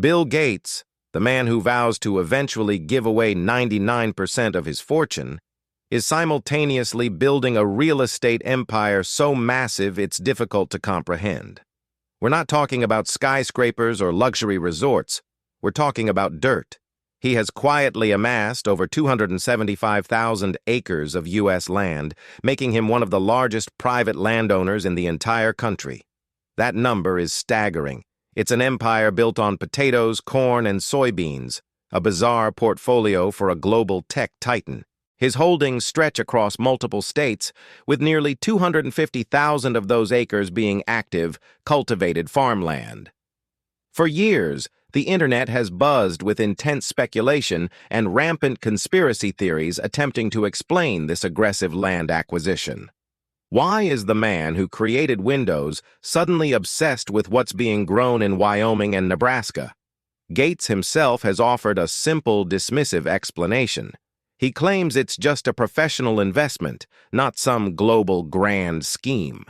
Bill Gates, the man who vows to eventually give away 99% of his fortune, is simultaneously building a real estate empire so massive it's difficult to comprehend. We're not talking about skyscrapers or luxury resorts. We're talking about dirt. He has quietly amassed over 275,000 acres of U.S. land, making him one of the largest private landowners in the entire country. That number is staggering. It's an empire built on potatoes, corn, and soybeans, a bizarre portfolio for a global tech titan. His holdings stretch across multiple states, with nearly 250,000 of those acres being active, cultivated farmland. For years, the internet has buzzed with intense speculation and rampant conspiracy theories attempting to explain this aggressive land acquisition. Why is the man who created Windows suddenly obsessed with what's being grown in Wyoming and Nebraska? Gates himself has offered a simple, dismissive explanation. He claims it's just a professional investment, not some global grand scheme.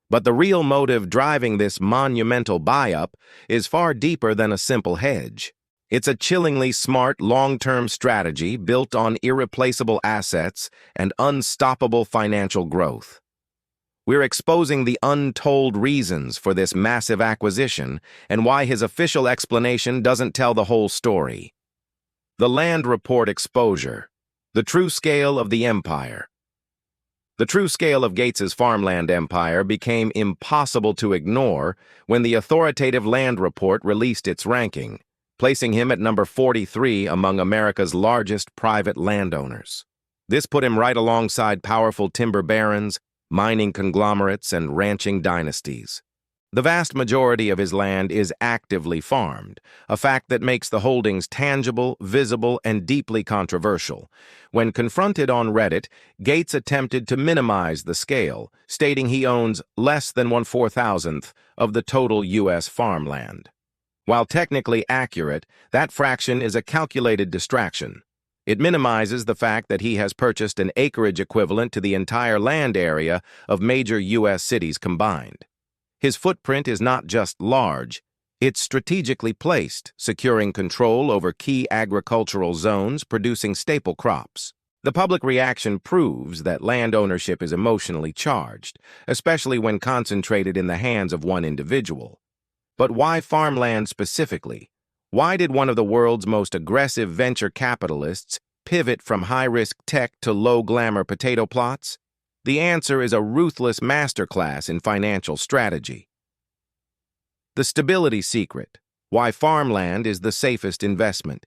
But the real motive driving this monumental buy-up is far deeper than a simple hedge. It's a chillingly smart long-term strategy built on irreplaceable assets and unstoppable financial growth. We're exposing the untold reasons for this massive acquisition and why his official explanation doesn't tell the whole story. The Land Report Exposure. The true scale of the empire. The true scale of Gates's farmland empire became impossible to ignore when the authoritative Land Report released its ranking, placing him at number 43 among America's largest private landowners. This put him right alongside powerful timber barons, mining conglomerates, and ranching dynasties. The vast majority of his land is actively farmed, a fact that makes the holdings tangible, visible, and deeply controversial. When confronted on Reddit, Gates attempted to minimize the scale, stating he owns less than 1/4,000th of the total U.S. farmland. While technically accurate, that fraction is a calculated distraction. It minimizes the fact that he has purchased an acreage equivalent to the entire land area of major U.S. cities combined. His footprint is not just large, it's strategically placed, securing control over key agricultural zones producing staple crops. The public reaction proves that land ownership is emotionally charged, especially when concentrated in the hands of one individual. But why farmland specifically? Why did one of the world's most aggressive venture capitalists pivot from high-risk tech to low-glamour potato plots? The answer is a ruthless masterclass in financial strategy. The stability secret: why farmland is the safest investment.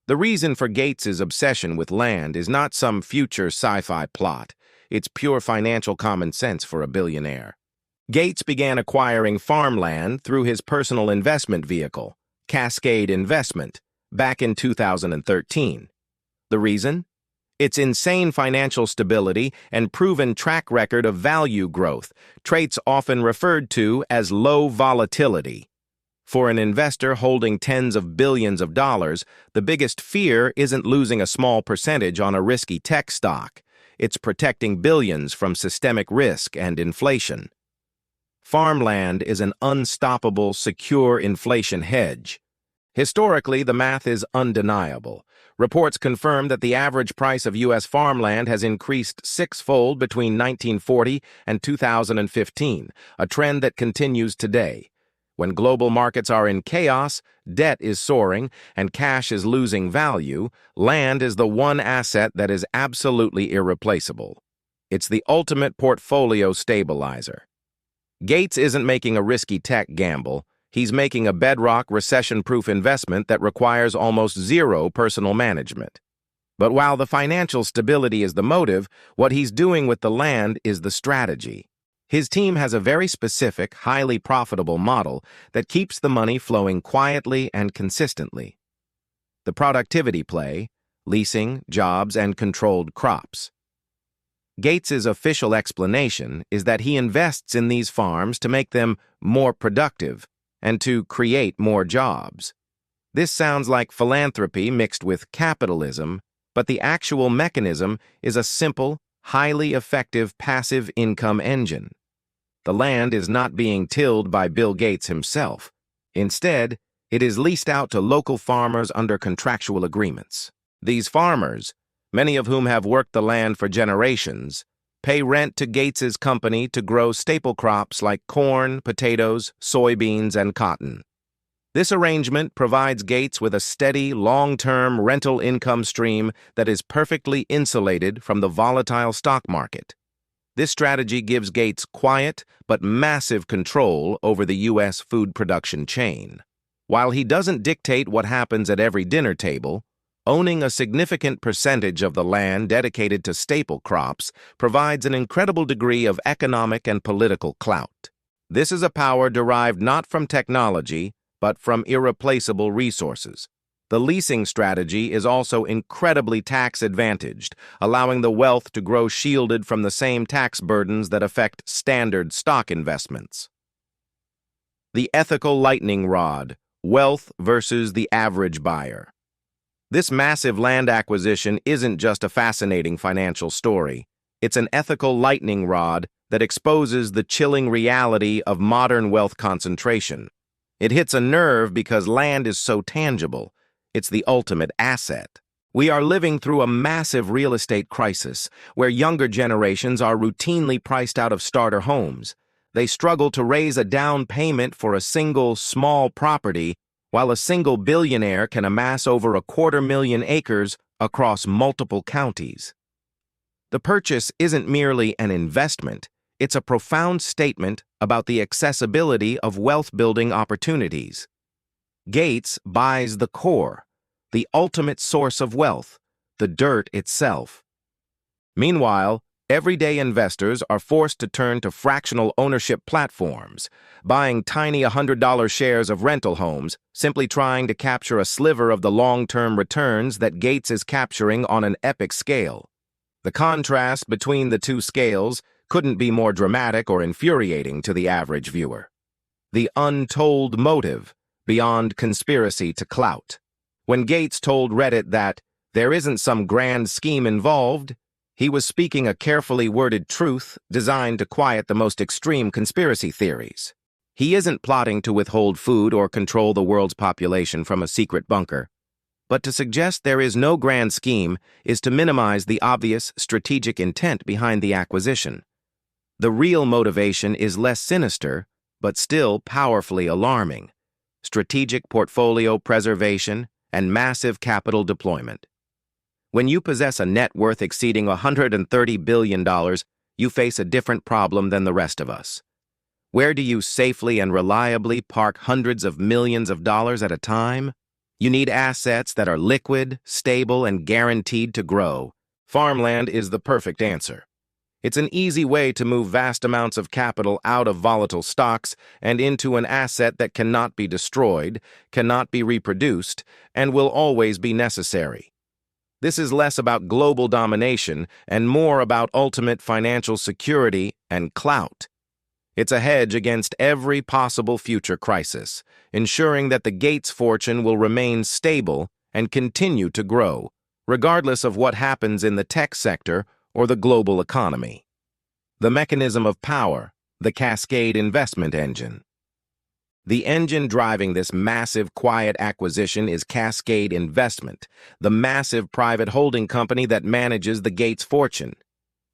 The reason for Gates's obsession with land is not some future sci-fi plot. It's pure financial common sense for a billionaire. Gates began acquiring farmland through his personal investment vehicle, Cascade Investment, back in 2013. The reason? Its insane financial stability and proven track record of value growth, traits often referred to as low volatility. For an investor holding tens of billions of dollars, the biggest fear isn't losing a small percentage on a risky tech stock. It's protecting billions from systemic risk and inflation. Farmland is an unstoppable, secure inflation hedge. Historically, the math is undeniable. Reports confirm that the average price of U.S. farmland has increased six-fold between 1940 and 2015, a trend that continues today. When global markets are in chaos, debt is soaring, and cash is losing value, land is the one asset that is absolutely irreplaceable. It's the ultimate portfolio stabilizer. Gates isn't making a risky tech gamble. He's making a bedrock, recession-proof investment that requires almost zero personal management. But while the financial stability is the motive, what he's doing with the land is the strategy. His team has a very specific, highly profitable model that keeps the money flowing quietly and consistently. The productivity play: leasing, jobs, and controlled crops. Gates's official explanation is that he invests in these farms to make them more productive and to create more jobs. This sounds like philanthropy mixed with capitalism, but the actual mechanism is a simple, highly effective passive income engine. The land is not being tilled by Bill Gates himself. Instead, It is leased out to local farmers under contractual agreements. These farmers, many of whom have worked the land for generations, pay rent to Gates's company to grow staple crops like corn, potatoes, soybeans, and cotton. This arrangement provides Gates with a steady, long-term rental income stream that is perfectly insulated from the volatile stock market. This strategy gives Gates quiet but massive control over the U.S. food production chain. While he doesn't dictate what happens at every dinner table, owning a significant percentage of the land dedicated to staple crops provides an incredible degree of economic and political clout. This is a power derived not from technology, but from irreplaceable resources. The leasing strategy is also incredibly tax-advantaged, allowing the wealth to grow shielded from the same tax burdens that affect standard stock investments. The ethical lightning rod: wealth versus the average buyer. This massive land acquisition isn't just a fascinating financial story. It's an ethical lightning rod that exposes the chilling reality of modern wealth concentration. It hits a nerve because land is so tangible. It's the ultimate asset. We are living through a massive real estate crisis where younger generations are routinely priced out of starter homes. They struggle to raise a down payment for a single, small property, while a single billionaire can amass over 250,000 acres across multiple counties. The purchase isn't merely an investment. It's a profound statement about the accessibility of wealth-building opportunities. Gates buys the core, the ultimate source of wealth, the dirt itself. Meanwhile, everyday investors are forced to turn to fractional ownership platforms, buying tiny $100 shares of rental homes, simply trying to capture a sliver of the long-term returns that Gates is capturing on an epic scale. The contrast between the two scales couldn't be more dramatic or infuriating to the average viewer. The untold motive beyond conspiracy to clout. When Gates told Reddit that there isn't some grand scheme involved, he was speaking a carefully worded truth designed to quiet the most extreme conspiracy theories. He isn't plotting to withhold food or control the world's population from a secret bunker. But to suggest there is no grand scheme is to minimize the obvious strategic intent behind the acquisition. The real motivation is less sinister, but still powerfully alarming: strategic portfolio preservation and massive capital deployment. When you possess a net worth exceeding $130 billion, you face a different problem than the rest of us. Where do you safely and reliably park hundreds of millions of dollars at a time? You need assets that are liquid, stable, and guaranteed to grow. Farmland is the perfect answer. It's an easy way to move vast amounts of capital out of volatile stocks and into an asset that cannot be destroyed, cannot be reproduced, and will always be necessary. This is less about global domination and more about ultimate financial security and clout. It's a hedge against every possible future crisis, ensuring that the Gates fortune will remain stable and continue to grow, regardless of what happens in the tech sector or the global economy. The mechanism of power: the Cascade Investment engine. The engine driving this massive, quiet acquisition is Cascade Investment, the massive private holding company that manages the Gates fortune.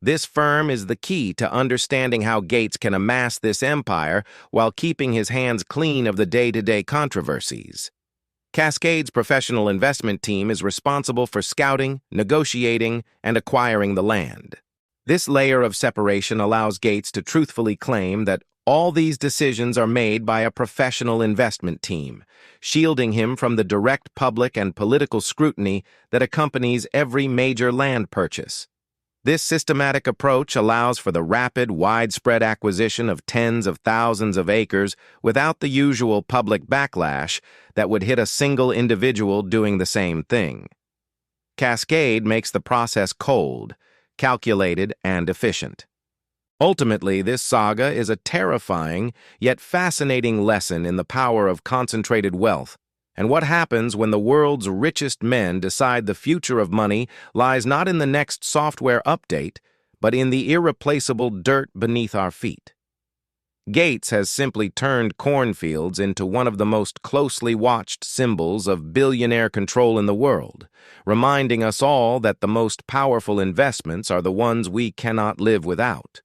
This firm is the key to understanding how Gates can amass this empire while keeping his hands clean of the day-to-day controversies. Cascade's professional investment team is responsible for scouting, negotiating, and acquiring the land. This layer of separation allows Gates to truthfully claim that all these decisions are made by a professional investment team, shielding him from the direct public and political scrutiny that accompanies every major land purchase. This systematic approach allows for the rapid, widespread acquisition of tens of thousands of acres without the usual public backlash that would hit a single individual doing the same thing. Cascade makes the process cold, calculated, and efficient. Ultimately, this saga is a terrifying yet fascinating lesson in the power of concentrated wealth, and what happens when the world's richest men decide the future of money lies not in the next software update, but in the irreplaceable dirt beneath our feet. Gates has simply turned cornfields into one of the most closely watched symbols of billionaire control in the world, reminding us all that the most powerful investments are the ones we cannot live without.